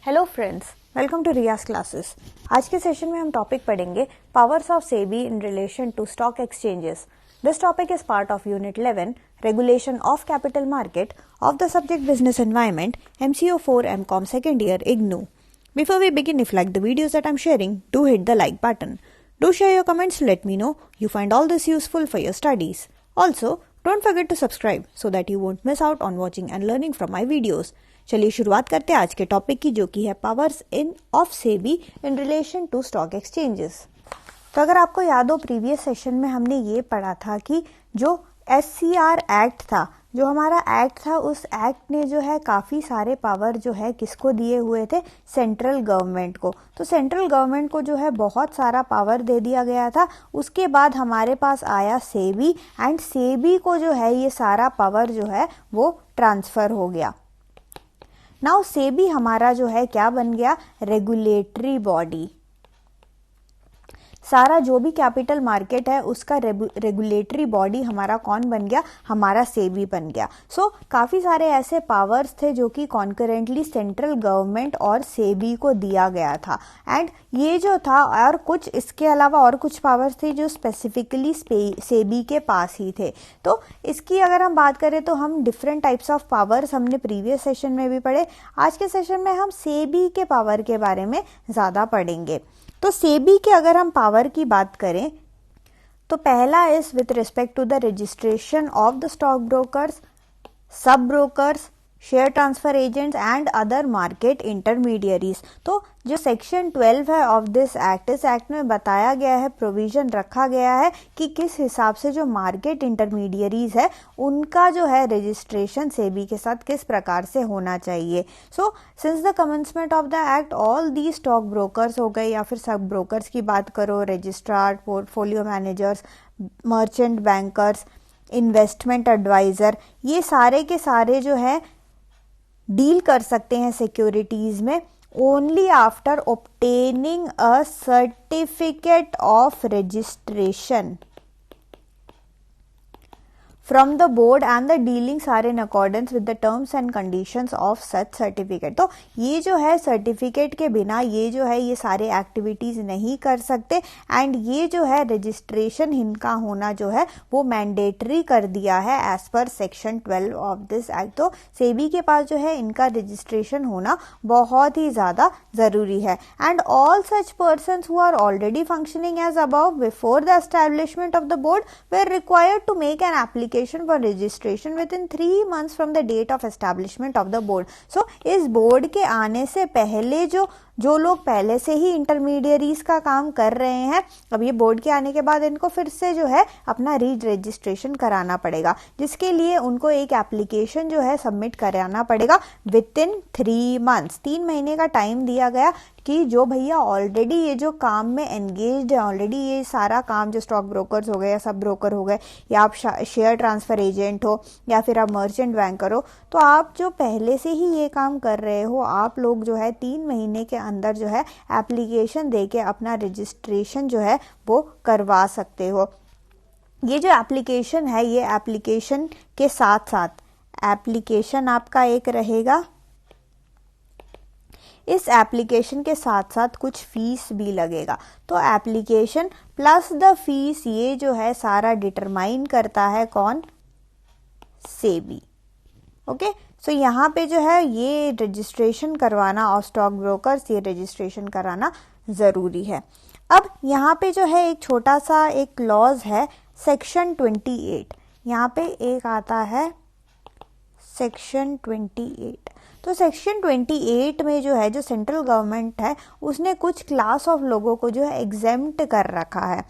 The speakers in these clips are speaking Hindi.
Hello friends, welcome to Riyaz classes. आज के सेशन में हम टॉपिक पढ़ेंगे powers of SEBI in relation to stock exchanges. This topic is part of unit 11 regulation of capital market of the subject business environment MCO 4 MCOM second year IGNOU. Before we begin, if you like the videos that I'm sharing, do hit the like button. Do share your comments to let me know you find all this useful for your studies. Also, don't forget to subscribe so that you won't miss out on watching and learning from my videos. चलिए शुरुआत करते हैं आज के टॉपिक की, जो कि है powers in of SEBI in relation to stock exchanges. तो अगर आपको याद हो, प्रीवियस सेशन में हमने ये पढ़ा था कि जो SCR एक्ट था, जो हमारा एक्ट था, उस एक्ट ने जो है काफ़ी सारे पावर जो है किसको दिए हुए थे, सेंट्रल गवर्नमेंट को। तो सेंट्रल गवर्नमेंट को जो है बहुत सारा पावर दे दिया गया था। उसके बाद हमारे पास आया सेबी, एंड सेबी को जो है ये सारा पावर जो है वो ट्रांसफ़र हो गया। नाउ सेबी हमारा जो है क्या बन गया, रेगुलेटरी बॉडी। सारा जो भी कैपिटल मार्केट है उसका रेगुलेटरी बॉडी हमारा कौन बन गया, हमारा सेबी बन गया। सो काफ़ी सारे ऐसे पावर्स थे जो कि कॉन्करेंटली सेंट्रल गवर्नमेंट और सेबी को दिया गया था। एंड ये जो था, और कुछ इसके अलावा और कुछ पावर्स थे जो स्पेसिफिकली सेबी के पास ही थे। तो इसकी अगर हम बात करें तो हम डिफरेंट टाइप्स ऑफ पावर्स हमने प्रीवियस सेशन में भी पढ़े। आज के सेशन में हम सेबी के पावर के बारे में ज़्यादा पढ़ेंगे। तो सेबी के अगर हम पावर की बात करें तो पहला is with respect to the registration of the stock brokers, sub brokers, share transfer agents and other market intermediaries. तो जो सेक्शन 12 है ऑफ दिस एक्ट, इस एक्ट में बताया गया है, प्रोविजन रखा गया है कि किस हिसाब से जो मार्केट इंटरमीडियरीज है उनका जो है रजिस्ट्रेशन सेबी के साथ किस प्रकार से होना चाहिए। So since the commencement of the act, all the stock brokers हो गए या फिर सब ब्रोकर्स की बात करो, registrar, portfolio managers, merchant bankers, investment adviser, ये सारे के सारे जो है डील कर सकते हैं सिक्योरिटीज में only after obtaining a certificate of registration from the board and the dealings are in accordance with the terms and conditions of such certificate। तो ये जो है सर्टिफिकेट के बिना ये जो है ये सारे एक्टिविटीज नहीं कर सकते। एंड ये जो है रजिस्ट्रेशन इनका होना जो है वो मैंडेटरी कर दिया है as per section 12 of this act. तो सेबी के पास जो है इनका रजिस्ट्रेशन होना बहुत ही ज़्यादा ज़रूरी है। And all such persons who are already functioning as above before the establishment of the board were required to make an application for registration within 3 months from the date of establishment of the board। So इस बोर्ड के आने से पहले जो लोग पहले से ही इंटरमीडियरीज का काम कर रहे हैं, अब ये बोर्ड के आने के बाद इनको फिर से जो है अपना रजिस्ट्रेशन कराना पड़ेगा, जिसके लिए उनको एक एप्लीकेशन जो है सबमिट कराना पड़ेगा विद इन 3 months। 3 महीने का टाइम दिया गया कि जो भैया ऑलरेडी ये जो काम में एंगेज्ड है, ऑलरेडी ये सारा काम जो स्टॉक ब्रोकर्स हो गए या सब ब्रोकर हो गए, या आप शेयर ट्रांसफर एजेंट हो या फिर आप मर्चेंट बैंकर हो, तो आप जो पहले से ही ये काम कर रहे हो, आप लोग जो है 3 महीने के अंदर जो है एप्लीकेशन देके अपना रजिस्ट्रेशन जो है वो करवा सकते हो। ये जो एप्लीकेशन है, ये एप्लीकेशन के साथ साथ एप्लीकेशन आपका एक रहेगा, इस एप्लीकेशन के साथ साथ कुछ फीस भी लगेगा। तो एप्लीकेशन प्लस द फीस, ये जो है सारा डिटरमाइन करता है कौन, सेबी। ओके, सो यहाँ पे जो है ये रजिस्ट्रेशन करवाना और स्टॉक ब्रोकर्स ये रजिस्ट्रेशन कराना ज़रूरी है। अब यहाँ पे जो है एक छोटा सा एक क्लॉज है, सेक्शन 28। यहाँ पे एक आता है सेक्शन 28। तो सेक्शन 28 में जो है, जो सेंट्रल गवर्नमेंट है, उसने कुछ क्लास ऑफ लोगों को जो है एग्जेम्प्ट कर रखा है।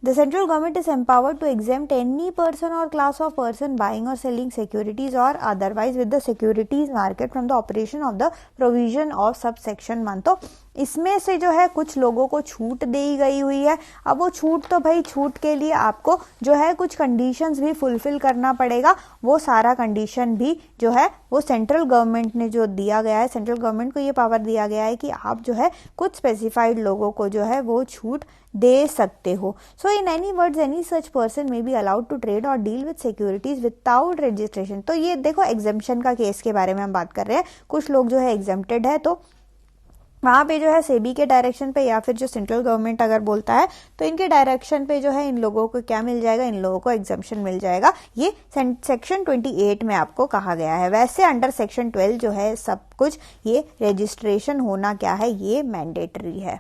The central government is empowered to exempt any person or class of person buying or selling securities or otherwise with the securities market from the operation of the provision of subsection 1। तो इसमें से जो है कुछ लोगों को छूट दी गई हुई है। अब वो छूट तो भाई छूट के लिए आपको जो है कुछ कंडीशंस भी फुलफिल करना पड़ेगा। वो सारा कंडीशन भी जो है वो सेंट्रल गवर्नमेंट ने जो दिया गया है, सेंट्रल गवर्नमेंट को ये पावर दिया गया है कि आप जो है कुछ स्पेसिफाइड लोगों को जो है वो छूट दे सकते हो। So in any words any such person may be allowed to trade और deal with securities without registration. तो ये देखो एग्जेम्पशन का केस के बारे में हम बात कर रहे हैं। कुछ लोग जो है एग्जेम्प्टेड है, तो वहाँ पे जो है सेबी के डायरेक्शन पे या फिर जो सेंट्रल गवर्नमेंट अगर बोलता है तो इनके डायरेक्शन पे जो है इन लोगों को क्या मिल जाएगा, इन लोगों को एग्जम्पशन मिल जाएगा। ये सेक्शन 28 में आपको कहा गया है। वैसे अंडर सेक्शन 12 जो है सब कुछ ये रजिस्ट्रेशन होना क्या है, ये मैंडेटरी है।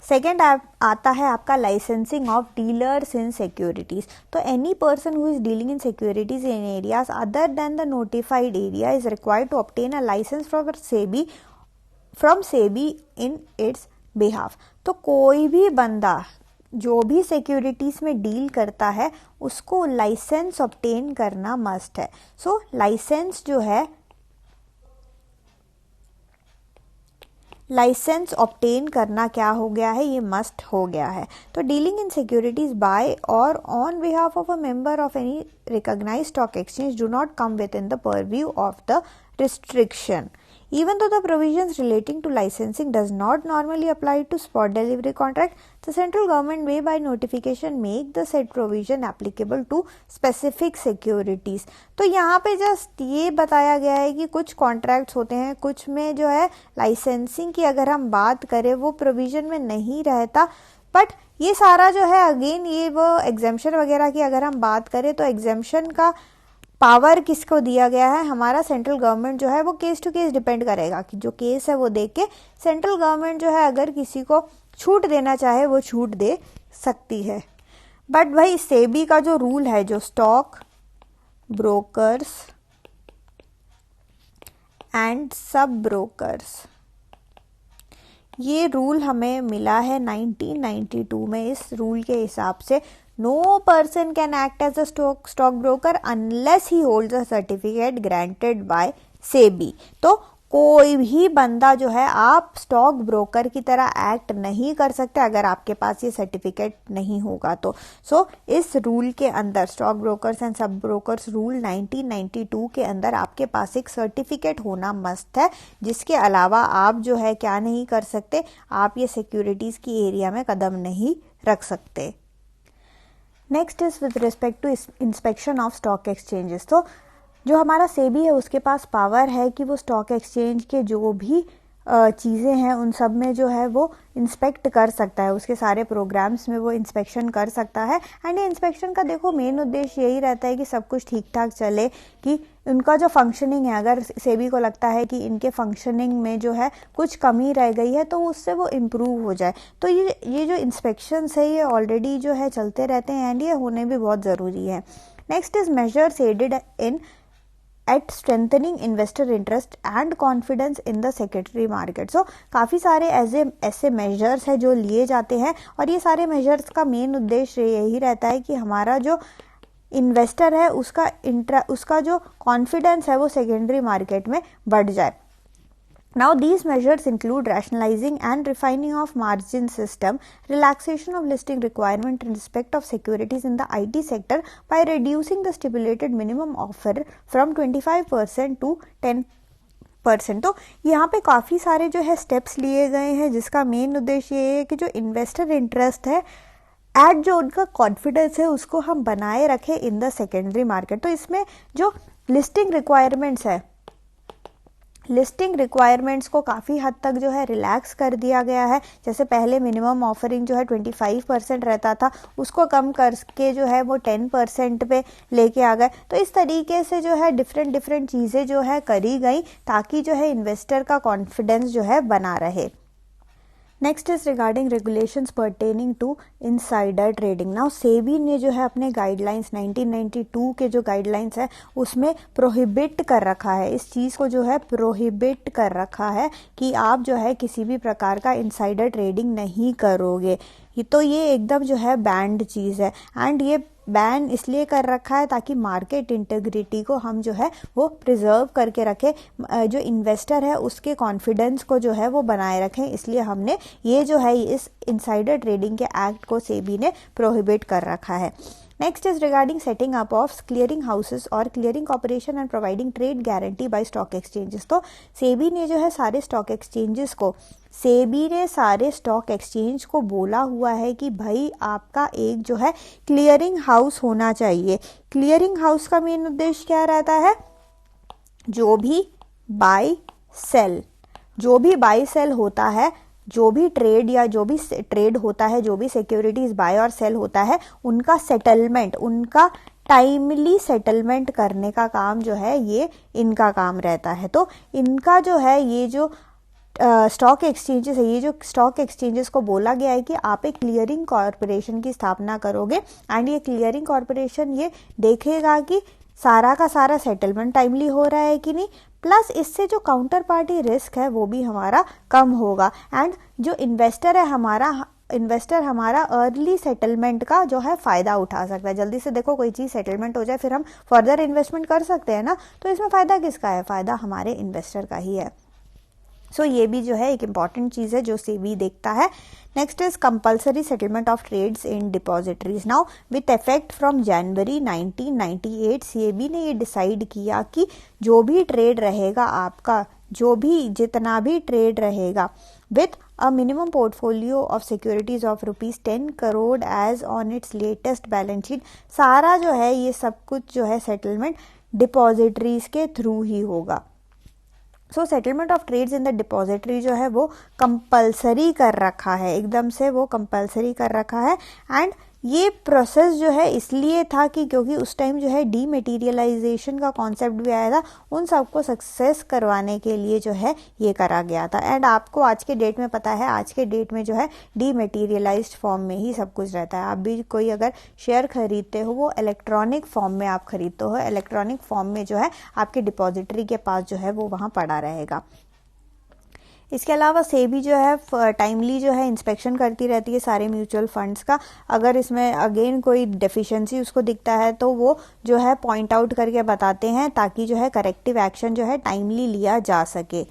सेकेंड आता है आपका licensing of dealers in securities. तो any person who is dealing in securities in areas other than the notified area is required to obtain a licence from SEBI in its behalf. तो कोई भी बंदा जो भी सिक्योरिटीज में डील करता है उसको लाइसेंस ऑब्टेन करना मस्ट है। सो लाइसेंस जो है, लाइसेंस ऑब्टेन करना क्या हो गया है, ये मस्ट हो गया है। तो डीलिंग इन सिक्योरिटीज बाय और on behalf of a member of any recognised stock exchange do not come within the purview of the restriction. Even though the provisions relating to licensing does not normally apply to spot delivery contract, the central government may by notification make the said provision applicable to specific securities. तो यहाँ पे जस्ट ये बताया गया है कि कुछ कॉन्ट्रैक्ट्स होते हैं, कुछ में जो है लाइसेंसिंग की अगर हम बात करें वो प्रोविजन में नहीं रहता, बट ये सारा जो है अगेन ये वो एग्जेम्पशन वगैरह की अगर हम बात करें तो एग्जेम्पशन का पावर किसको दिया गया है, हमारा सेंट्रल गवर्नमेंट जो है वो केस टू केस डिपेंड करेगा कि जो केस है वो देख के सेंट्रल गवर्नमेंट जो है अगर किसी को छूट देना चाहे वो छूट दे सकती है। बट भाई सेबी का जो रूल है, जो स्टॉक ब्रोकर्स एंड सब ब्रोकर्स, ये रूल हमें मिला है 1992 में। इस रूल के हिसाब से no person can act as a stock broker unless he holds a certificate granted by SEBI। तो कोई भी बंदा जो है आप स्टॉक ब्रोकर की तरह एक्ट नहीं कर सकते अगर आपके पास ये सर्टिफिकेट नहीं होगा तो। सो इस रूल के अंदर स्टॉक ब्रोकर्स एंड सब ब्रोकर्स रूल 1992 के अंदर आपके पास एक सर्टिफिकेट होना मस्ट है, जिसके अलावा आप जो है क्या नहीं कर सकते, आप ये सिक्योरिटीज की एरिया में कदम नहीं रख सकते। Next is with respect to inspection of stock exchanges. तो जो हमारा सेबी है उसके पास पावर है कि वो स्टॉक एक्सचेंज के जो भी चीज़ें हैं उन सब में जो है वो इंस्पेक्ट कर सकता है, उसके सारे प्रोग्राम्स में वो इंस्पेक्शन कर सकता है। एंड ये इंस्पेक्शन का देखो मेन उद्देश्य यही रहता है कि सब कुछ ठीक ठाक चले, कि उनका जो फंक्शनिंग है, अगर सेबी को लगता है कि इनके फंक्शनिंग में जो है कुछ कमी रह गई है तो उससे वो इम्प्रूव हो जाए। तो ये जो इंस्पेक्शंस है ये ऑलरेडी जो है चलते रहते हैं एंड ये होने भी बहुत ज़रूरी है। Next is measures added in at strengthening investor interest and confidence in the secondary market. So काफ़ी सारे ऐसे मेजर्स है जो लिए जाते हैं और ये सारे मेजर्स का मेन उद्देश्य यही रहता है कि हमारा जो इन्वेस्टर है उसका जो कॉन्फिडेंस है वो सेकेंडरी मार्केट में बढ़ जाए। Now these measures include rationalizing and refining of margin system, relaxation of listing requirement in respect of securities in the IT sector by reducing the stipulated minimum offer from 25% to 10%। तो यहाँ पे काफ़ी सारे जो है स्टेप्स लिए गए हैं जिसका मेन उद्देश्य ये है कि जो इन्वेस्टर इंटरेस्ट है एट जो उनका कॉन्फिडेंस है उसको हम बनाए रखें इन द सेकेंडरी मार्केट। तो इसमें जो लिस्टिंग रिक्वायरमेंट्स है, लिस्टिंग रिक्वायरमेंट्स को काफ़ी हद तक जो है रिलैक्स कर दिया गया है। जैसे पहले मिनिमम ऑफरिंग जो है 25% रहता था, उसको कम करके जो है वो 10% पे लेके आ गए। तो इस तरीके से जो है डिफरेंट चीज़ें जो है करी गई ताकि जो है इन्वेस्टर का कॉन्फिडेंस जो है बना रहे। Next is regarding regulations pertaining to insider trading. Now SEBI ने जो है अपने गाइडलाइंस 1992 के जो गाइडलाइंस है उसमें प्रोहिबिट कर रखा है, इस चीज़ को जो है प्रोहिबिट कर रखा है कि आप जो है किसी भी प्रकार का इनसाइडर ट्रेडिंग नहीं करोगे। तो ये एकदम जो है बैंड चीज़ है एंड ये बैन इसलिए कर रखा है ताकि मार्केट इंटीग्रिटी को हम जो है वो प्रिजर्व करके रखें, जो इन्वेस्टर है उसके कॉन्फिडेंस को जो है वो बनाए रखें, इसलिए हमने ये जो है इस इनसाइडर ट्रेडिंग के एक्ट को सेबी ने प्रोहिबिट कर रखा है। Next is regarding setting up of clearing houses और clearing corporation and providing trade guarantee by stock exchanges. तो सेबी ने जो है सारे स्टॉक एक्सचेंज को बोला हुआ है कि भाई आपका एक जो है क्लियरिंग हाउस होना चाहिए। क्लियरिंग हाउस का मेन उद्देश्य क्या रहता है? जो भी बाय सेल होता है, जो भी ट्रेड होता है, जो भी सिक्योरिटीज बाय और सेल होता है, उनका सेटलमेंट, उनका टाइमली सेटलमेंट करने का काम जो है ये इनका काम रहता है। तो इनका जो है ये जो स्टॉक एक्सचेंजेस है, ये जो स्टॉक एक्सचेंजेस को बोला गया है कि आप एक क्लियरिंग कॉर्पोरेशन की स्थापना करोगे एंड ये क्लियरिंग कॉर्पोरेशन ये देखेगा कि सारा का सारा सेटलमेंट टाइमली हो रहा है कि नहीं, प्लस इससे जो काउंटर पार्टी रिस्क है वो भी हमारा कम होगा एंड जो इन्वेस्टर हमारा अर्ली सेटलमेंट का जो है फायदा उठा सकता है। जल्दी से देखो कोई चीज़ सेटलमेंट हो जाए फिर हम फर्दर इन्वेस्टमेंट कर सकते हैं ना, तो इसमें फायदा किसका है? फायदा हमारे इन्वेस्टर का ही है। सो ये भी जो है एक इम्पॉर्टेंट चीज़ है जो सेबी देखता है। Next is compulsory settlement of trades in depositories. Now with effect from January 1998 SEBI ने ये डिसाइड किया कि जो भी ट्रेड रहेगा आपका, जितना भी ट्रेड रहेगा with a minimum portfolio of securities of ₹10 crore as on its latest balance sheet, सारा जो है ये सब कुछ जो है सेटलमेंट डिपॉजिटरीज के थ्रू ही होगा। So settlement of trades in the depository जो है वो कंपलसरी कर रखा है, एकदम से वो कंपलसरी कर रखा है। एंड ये प्रोसेस जो है इसलिए था कि क्योंकि उस टाइम जो है डीमेटीरियलाइजेशन का कॉन्सेप्ट भी आया था, उन सबको सक्सेस करवाने के लिए जो है ये करा गया था। एंड आपको आज के डेट में पता है, आज के डेट में जो है डीमेटीरियलाइज्ड फॉर्म में ही सब कुछ रहता है। आप भी कोई अगर शेयर खरीदते हो वो इलेक्ट्रॉनिक फॉर्म में आप खरीदते हो, इलेक्ट्रॉनिक फॉर्म में जो है आपके डिपॉजिटरी के पास जो है वो वहाँ पड़ा रहेगा। इसके अलावा सेबी जो है टाइमली जो है इंस्पेक्शन करती रहती है सारे म्यूचुअल फंड्स का। अगर इसमें अगेन कोई डेफिशिएंसी उसको दिखता है तो वो जो है पॉइंट आउट करके बताते हैं ताकि जो है करेक्टिव एक्शन जो है टाइमली लिया जा सके।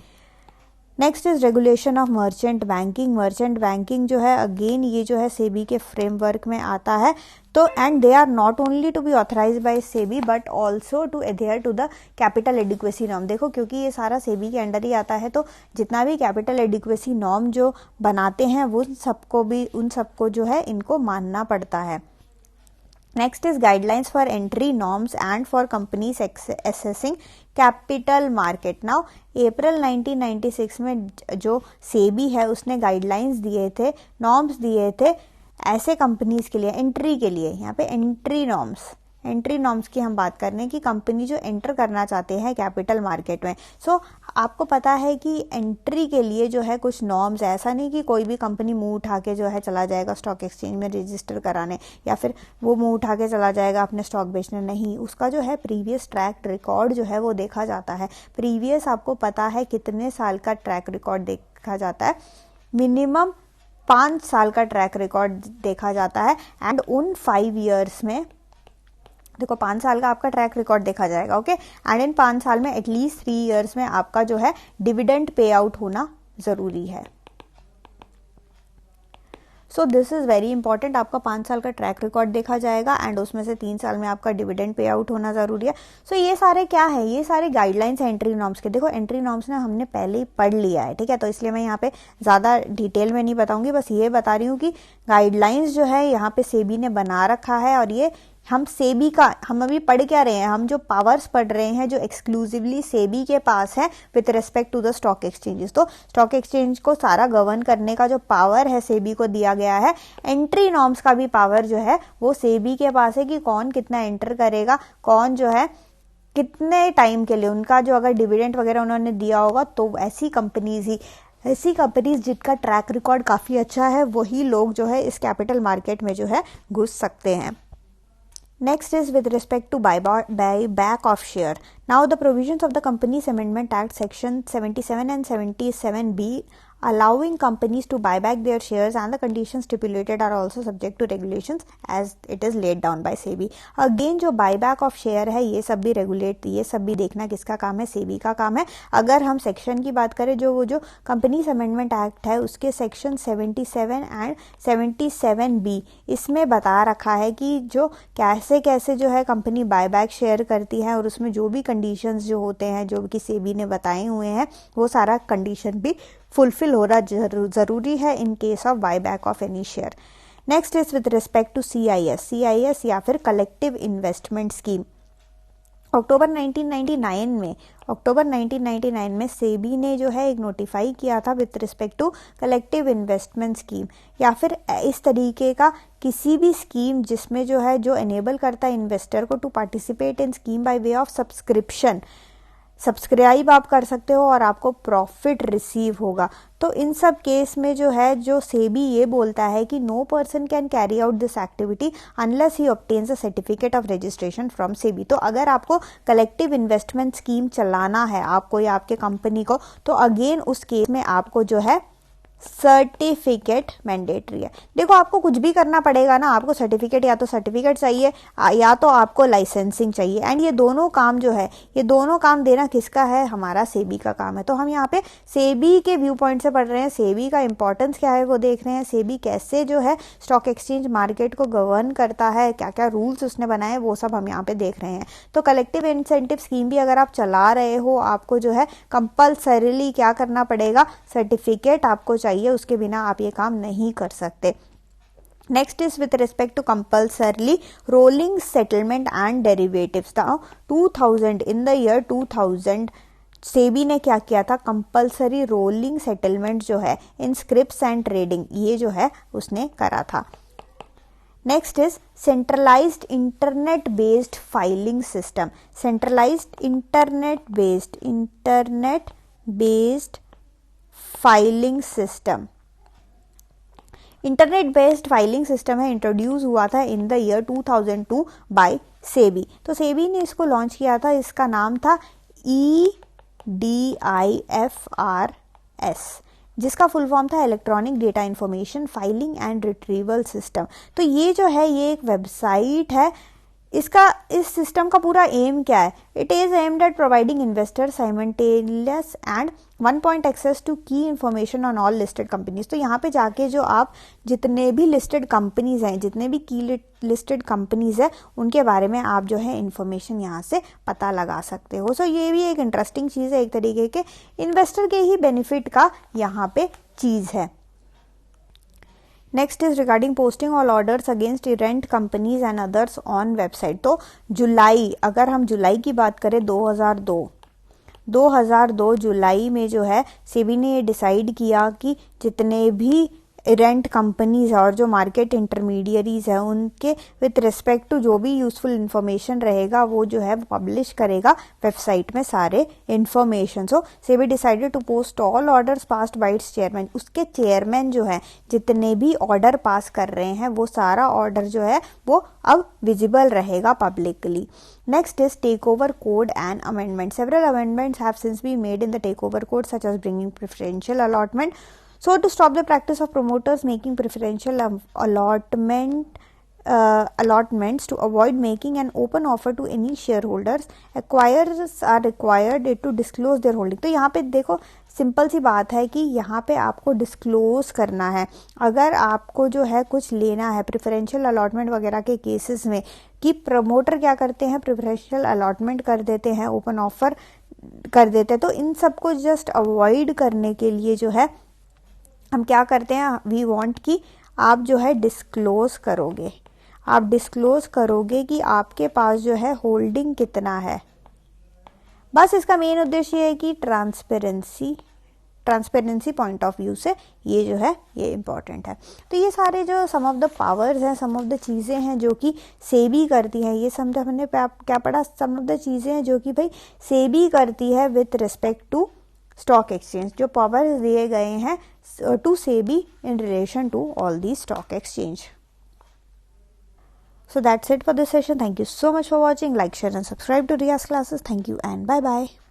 Next is regulation of merchant banking. Merchant banking जो है अगेन ये जो है सेबी के फ्रेमवर्क में आता है। तो and they are not only to be authorised by SEBI but also to adhere to the capital adequacy norm. देखो क्योंकि ये सारा सेबी के अंडर ही आता है तो जितना भी कैपिटल एडिक्वेसी नॉर्म जो बनाते हैं वो उन सबको जो है इनको मानना पड़ता है। Next is guidelines for entry norms and for companies assessing capital market. Now April 1996 में जो सेबी है उसने गाइडलाइंस दिए थे, नॉर्म्स दिए थे ऐसे कंपनीज के लिए एंट्री के लिए। यहाँ पे एंट्री नॉर्म्स की हम बात कर रहे हैं कि कंपनी जो एंटर करना चाहते हैं कैपिटल मार्केट में। सो आपको पता है कि एंट्री के लिए जो है कुछ नॉर्म्स, ऐसा नहीं कि कोई भी कंपनी मुंह उठा के जो है चला जाएगा स्टॉक एक्सचेंज में रजिस्टर कराने या फिर वो मुंह उठा के चला जाएगा अपने स्टॉक बेचने, नहीं। उसका जो है प्रीवियस ट्रैक रिकॉर्ड जो है वो देखा जाता है। प्रीवियस आपको पता है कितने साल का ट्रैक रिकॉर्ड देखा जाता है? मिनिमम 5 साल का ट्रैक रिकॉर्ड देखा जाता है। एंड उन 5 ईयर्स में देखो 5 साल का आपका ट्रैक रिकॉर्ड देखा जाएगा, ओके। एंड इन 5 साल में एटलीस्ट 3 ईयर्स में आपका जो है डिविडेंड पे आउट होना जरूरी है। So this is very important. आपका 5 साल का ट्रैक रिकॉर्ड देखा जाएगा एंड उसमें से 3 साल में आपका डिविडेंड पे आउट होना जरूरी है। सो ये सारे क्या है? ये सारे गाइडलाइंस एंट्री नॉर्म्स के। देखो एंट्री नॉर्म्स ना हमने पहले ही पढ़ लिया है, ठीक है, तो इसलिए मैं यहाँ पे ज्यादा डिटेल में नहीं बताऊंगी, बस ये बता रही हूँ कि गाइडलाइंस जो है यहाँ पे सेबी ने बना रखा है। और ये हम सेबी का, हम अभी पढ़ क्या रहे हैं? हम जो पावर्स पढ़ रहे हैं जो एक्सक्लूसिवली सेबी के पास है with respect to the stock exchanges. तो स्टॉक एक्सचेंज को सारा गवर्न करने का जो पावर है सेबी को दिया गया है। एंट्री नॉर्म्स का भी पावर जो है वो सेबी के पास है कि कौन कितना एंटर करेगा, कौन जो है कितने टाइम के लिए, उनका जो अगर डिविडेंड वगैरह उन्होंने दिया होगा तो ऐसी कंपनीज जिनका ट्रैक रिकॉर्ड काफी अच्छा है वही लोग जो है इस कैपिटल मार्केट में जो है घुस सकते हैं। Next is with respect to buyback of share. Now the provisions of the Companies Amendment Act section 77 and 77B allowing companies to buy back their shares and the conditions stipulated are also subject to regulations as it is laid down by SEBI. Again जो buyback of share है ये सब भी रेगुलेट, ये सब भी देखना किसका काम है, SEBI का काम है. अगर हम सेक्शन की बात करें जो वो जो कंपनीज अमेंडमेंट एक्ट है उसके सेक्शन 77 एंड 77B इसमें बता रखा है कि जो कैसे कैसे जो है कंपनी बायबैक शेयर करती है और उसमें जो भी कंडीशंस जो होते हैं जो कि SEBI ने बताए हुए हैं वो सारा कंडीशन भी फुलफिल हो रहा ज़रूरी है in case of buyback of any share. Next is with respect to CIS या फिर कलेक्टिव इन्वेस्टमेंट स्कीम. अक्टूबर 1999 में SEBI ने जो है एक नोटिफाई किया था with respect to collective investment scheme या फिर इस तरीके का किसी भी स्कीम जिसमें जो है जो एनेबल करता है इन्वेस्टर को to participate in scheme by way of subscription. Subscribe आप कर सकते हो और आपको प्रॉफिट रिसीव होगा. तो इन सब केस में जो है जो SEBI ये बोलता है कि no person can carry out this activity unless he obtains a certificate of registration from SEBI. तो अगर आपको कलेक्टिव इन्वेस्टमेंट स्कीम चलाना है आपको या आपके कंपनी को तो अगेन उस केस में आपको जो है सर्टिफिकेट मैंडेटरी है. देखो आपको कुछ भी करना पड़ेगा ना, आपको सर्टिफिकेट या तो सर्टिफिकेट चाहिए या तो आपको लाइसेंसिंग चाहिए एंड ये दोनों काम जो है ये दोनों काम देना किसका है, हमारा SEBI का काम है. तो हम यहाँ पे SEBI के व्यू पॉइंट से पढ़ रहे हैं, SEBI का इंपॉर्टेंस क्या है वो देख रहे हैं, SEBI कैसे जो है स्टॉक एक्सचेंज मार्केट को गवर्न करता है, क्या क्या रूल्स उसने बनाए वो सब हम यहाँ पे देख रहे हैं. तो कलेक्टिव इंसेंटिव स्कीम भी अगर आप चला रहे हो आपको जो है कंपल्सरीली क्या करना पड़ेगा, सर्टिफिकेट आपको चाहिए, उसके बिना आप ये काम नहीं कर सकते. Next is with respect to compulsorily rolling settlement and derivatives. 2000 in the year 2000 SEBI ने क्या किया था, कंपल्सरी रोलिंग सेटलमेंट जो है इन स्क्रिप्ट्स एंड ट्रेडिंग ये जो है उसने करा था. Next is centralised internet based filing system. Centralised internet based filing system, internet based filing system है, इंट्रोड्यूस हुआ था in the year 2002 by SEBI. तो SEBI ने इसको लॉन्च किया था, इसका नाम था EDIFRS जिसका फुल फॉर्म था electronic data information filing and retrieval system. तो ये जो है ये एक वेबसाइट है. इसका इस सिस्टम का पूरा एम क्या है, it is aimed at providing investor simultaneous and one point access to key information on all listed companies. तो यहाँ पे जाके जो आप जितने भी लिस्टेड कंपनीज हैं, जितने भी की लिस्टेड कंपनीज है उनके बारे में आप जो है इंफॉर्मेशन यहाँ से पता लगा सकते हो. सो ये भी एक इंटरेस्टिंग चीज़ है, एक तरीके के इन्वेस्टर के ही बेनिफिट का यहाँ पे चीज़ है. Next is regarding posting all orders against rent companies and others on website. तो जुलाई, अगर हम जुलाई की बात करें 2002 जुलाई में जो है SEBI ने ये डिसाइड किया कि जितने भी रेंट कंपनीज है और जो मार्केट इंटरमीडियरीज है उनके विथ रिस्पेक्ट टू जो भी यूजफुल इंफॉर्मेशन रहेगा वो जो है पब्लिश करेगा वेबसाइट में सारे information. So SEBI decided to post all orders passed by its chairman. उसके चेयरमैन जो है जितने भी ऑर्डर पास कर रहे हैं वो सारा ऑर्डर जो है वो अब विजिबल रहेगा publicly. Next is takeover code and amendment. Several amendments have since been made in the takeover code such as bringing preferential allotment. So to stop the practice of promoters making preferential allotments to avoid making an open offer to any shareholders, acquirers are required to disclose their holding. तो यहाँ पे देखो सिंपल सी बात है कि यहाँ पे आपको डिस्क्लोज करना है. अगर आपको जो है कुछ लेना है प्रेफरेंशियल अलॉटमेंट वगैरह के केसेस में कि प्रमोटर क्या करते हैं, प्रेफरेंशियल अलॉटमेंट कर देते हैं, ओपन ऑफर कर देते हैं. तो इन सबको जस्ट अवॉइड करने के लिए जो है हम क्या करते हैं, वी वांट कि आप जो है डिस्क्लोज करोगे कि आपके पास जो है होल्डिंग कितना है. बस इसका मेन उद्देश्य ये है कि ट्रांसपेरेंसी पॉइंट ऑफ व्यू से ये जो है ये इम्पॉर्टेंट है. तो ये सारे जो सम ऑफ द पावर्स हैं, सम ऑफ द चीज़ें हैं जो कि SEBI करती है, ये समझ हमने क्या पढ़ा, सम ऑफ द चीज़ें हैं जो कि भाई SEBI करती है with respect to stock exchange. जो पावर दिए गए हैं to SEBI in relation to all these stock exchange. So that's it for this session. Thank you so much for watching. Like, share and subscribe to Riya's classes. Thank you and bye bye.